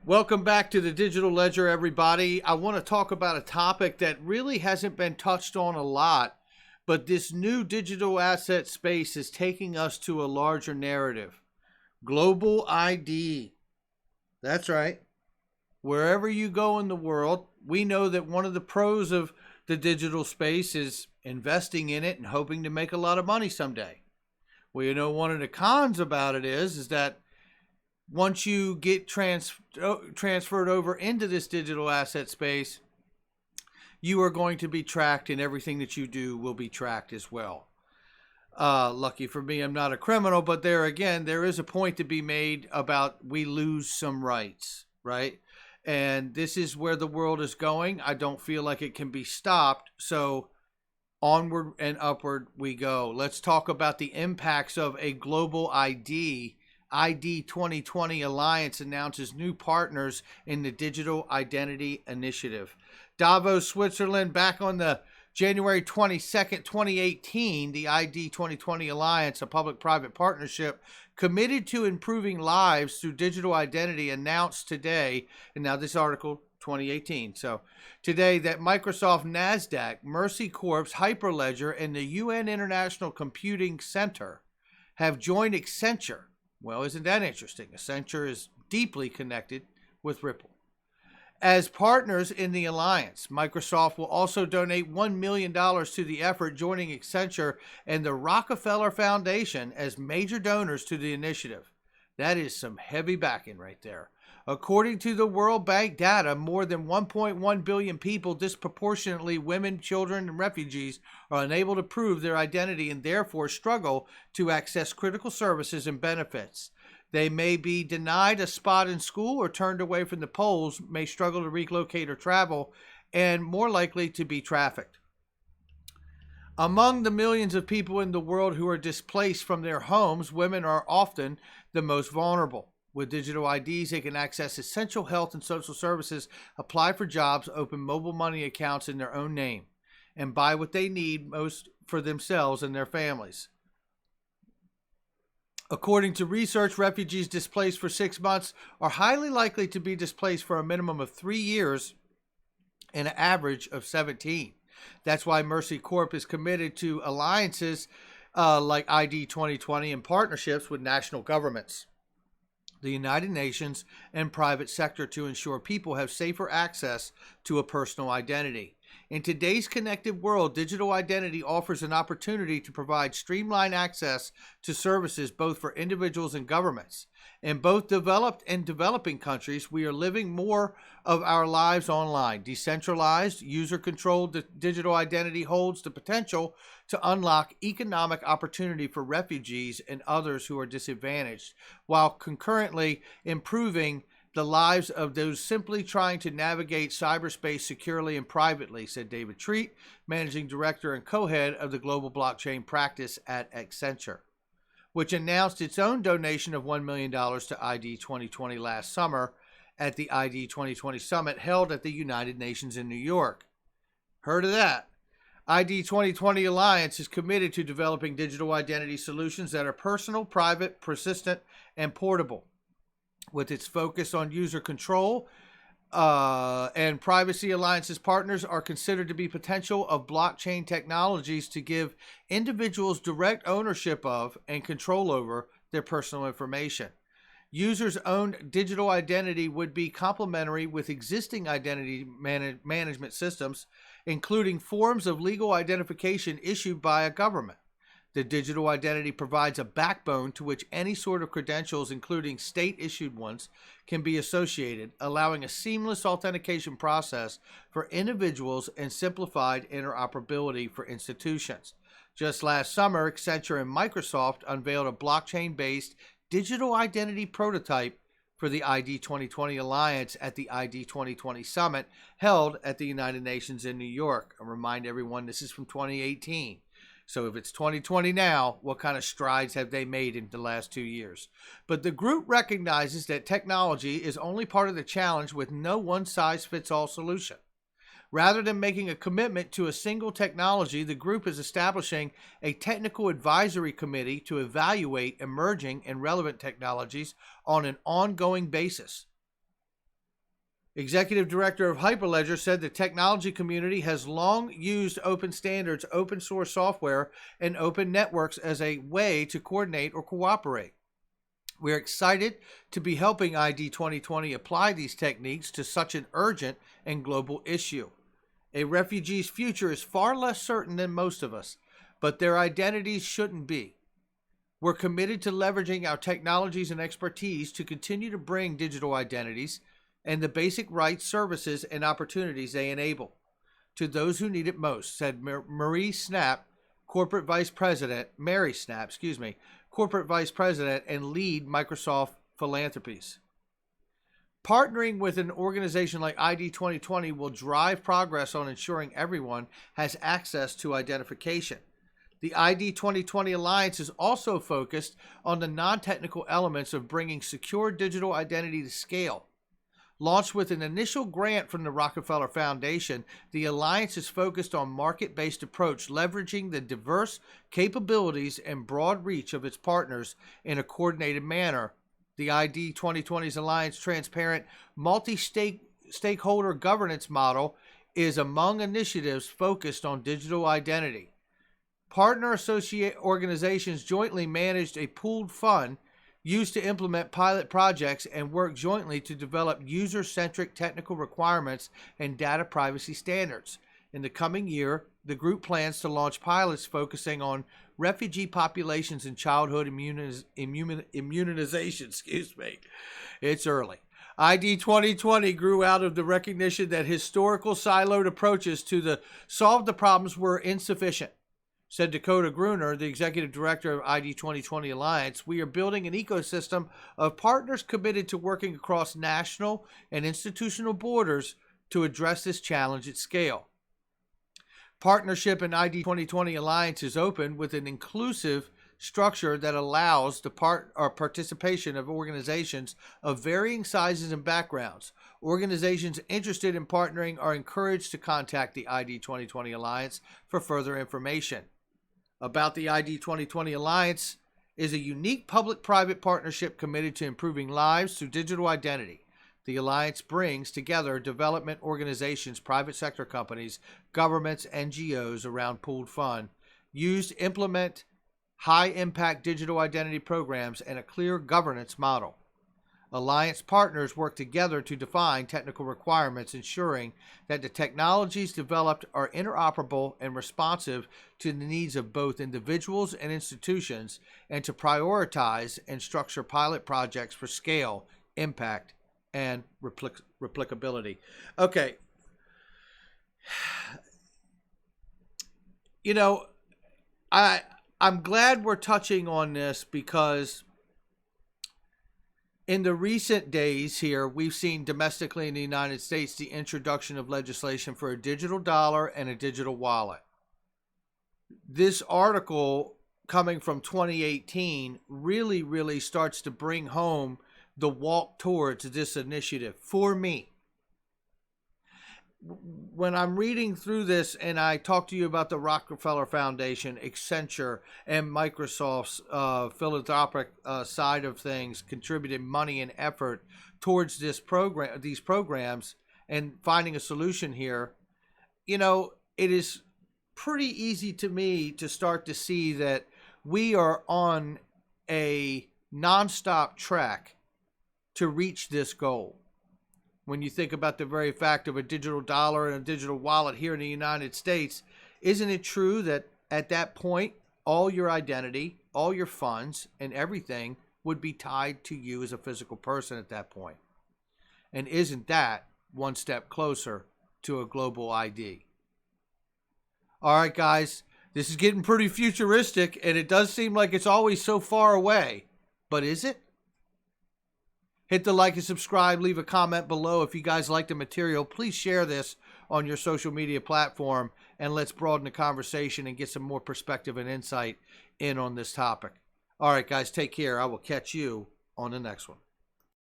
Welcome back to the Digital Ledger, everybody. I want to talk about a topic that really hasn't been touched on a lot, but this new digital asset space is taking us to a larger narrative. Global ID. That's right. Wherever you go in the world, we know that one of the pros of the digital space is investing in it and hoping to make a lot of money someday. Well, one of the cons about it is that once you get transferred over into this digital asset space, you are going to be tracked, and everything that you do will be tracked as well. Lucky for me, I'm not a criminal, but there again, there is a point to be made about we lose some rights, right? And this is where the world is going. I don't feel like it can be stopped. So onward and upward we go. Let's talk about the impacts of a global ID. ID 2020 Alliance announces new partners in the Digital Identity Initiative. Davos, Switzerland, back on the January 22nd, 2018, the ID 2020 Alliance, a public-private partnership committed to improving lives through digital identity, announced today, and now this article, 2018. So today that Microsoft, NASDAQ, Mercy Corp, Hyperledger, and the UN International Computing Center have joined Accenture. Well, isn't that interesting? Accenture is deeply connected with Ripple. As partners in the alliance, Microsoft will also donate $1 million to the effort, joining Accenture and the Rockefeller Foundation as major donors to the initiative. That is some heavy backing right there. According to the World Bank data, more than 1.1 billion people, disproportionately women, children, and refugees, are unable to prove their identity and therefore struggle to access critical services and benefits. They may be denied a spot in school or turned away from the polls, may struggle to relocate or travel, and more likely to be trafficked. Among the millions of people in the world who are displaced from their homes, women are often the most vulnerable. With digital IDs, they can access essential health and social services, apply for jobs, open mobile money accounts in their own name, and buy what they need most for themselves and their families. According to research, refugees displaced for 6 months are highly likely to be displaced for a minimum of 3 years and an average of 17. That's why Mercy Corp is committed to alliances like ID 2020 and partnerships with national governments, the United Nations, and private sector to ensure people have safer access to a personal identity. In today's connected world, digital identity offers an opportunity to provide streamlined access to services both for individuals and governments. In both developed and developing countries, we are living more of our lives online. Decentralized, user-controlled digital identity holds the potential to unlock economic opportunity for refugees and others who are disadvantaged, while concurrently improving the lives of those simply trying to navigate cyberspace securely and privately, said David Treat, Managing Director and Co-Head of the Global Blockchain Practice at Accenture, which announced its own donation of $1 million to ID 2020 last summer at the ID 2020 Summit held at the United Nations in New York. Heard of that? ID 2020 Alliance is committed to developing digital identity solutions that are personal, private, persistent, and portable. With its focus on user control and privacy, Alliance's partners are considered to be potential of blockchain technologies to give individuals direct ownership of and control over their personal information. Users' own digital identity would be complementary with existing identity management systems, including forms of legal identification issued by a government. The digital identity provides a backbone to which any sort of credentials, including state-issued ones, can be associated, allowing a seamless authentication process for individuals and simplified interoperability for institutions. Just last summer, Accenture and Microsoft unveiled a blockchain-based digital identity prototype for the ID 2020 Alliance at the ID 2020 Summit held at the United Nations in New York. I remind everyone this is from 2018. So if it's 2020 now, what kind of strides have they made in the last 2 years? But the group recognizes that technology is only part of the challenge with no one-size-fits-all solution. Rather than making a commitment to a single technology, the group is establishing a technical advisory committee to evaluate emerging and relevant technologies on an ongoing basis. Executive Director of Hyperledger said the technology community has long used open standards, open source software, and open networks as a way to coordinate or cooperate. We're excited to be helping ID 2020 apply these techniques to such an urgent and global issue. A refugee's future is far less certain than most of us, but their identities shouldn't be. We're committed to leveraging our technologies and expertise to continue to bring digital identities and the basic rights, services, and opportunities they enable to those who need it most, said Mary Snap, Corporate Vice President and lead Microsoft Philanthropies. Partnering with an organization like ID 2020 will drive progress on ensuring everyone has access to identification. The ID 2020 Alliance is also focused on the non-technical elements of bringing secure digital identity to scale. Launched with an initial grant from the Rockefeller Foundation, the Alliance is focused on market-based approach, leveraging the diverse capabilities and broad reach of its partners in a coordinated manner. The ID 2020's Alliance transparent multi-stakeholder governance model is among initiatives focused on digital identity. Partner associate organizations jointly managed a pooled fund used to implement pilot projects and work jointly to develop user-centric technical requirements and data privacy standards. In the coming year, the group plans to launch pilots focusing on refugee populations and childhood immunization. It's early. ID 2020 grew out of the recognition that historical siloed approaches to solve the problems were insufficient. Said Dakota Gruner, the executive director of ID 2020 Alliance, we are building an ecosystem of partners committed to working across national and institutional borders to address this challenge at scale. Partnership in ID 2020 Alliance is open with an inclusive structure that allows the participation of organizations of varying sizes and backgrounds. Organizations interested in partnering are encouraged to contact the ID 2020 Alliance for further information. About the ID 2020 Alliance is a unique public-private partnership committed to improving lives through digital identity. The Alliance brings together development organizations, private sector companies, governments, NGOs around pooled fund, used to implement high-impact digital identity programs and a clear governance model. Alliance partners work together to define technical requirements, ensuring that the technologies developed are interoperable and responsive to the needs of both individuals and institutions, and to prioritize and structure pilot projects for scale, impact, and replicability. Okay. You know, I'm glad we're touching on this because in the recent days here, we've seen domestically in the United States the introduction of legislation for a digital dollar and a digital wallet. This article coming from 2018 really starts to bring home the walk towards this initiative for me. When I'm reading through this and I talk to you about the Rockefeller Foundation, Accenture, and Microsoft's philanthropic side of things contributing money and effort towards these programs and finding a solution here, you know, it is pretty easy to me to start to see that we are on a nonstop track to reach this goal. When you think about the very fact of a digital dollar and a digital wallet here in the United States, isn't it true that at that point, all your identity, all your funds, and everything would be tied to you as a physical person at that point? And isn't that one step closer to a global ID? All right, guys, this is getting pretty futuristic, and it does seem like it's always so far away. But is it? Hit the like and subscribe. Leave a comment below. If you guys like the material, please share this on your social media platform, and let's broaden the conversation and get some more perspective and insight in on this topic. All right, guys, take care. I will catch you on the next one.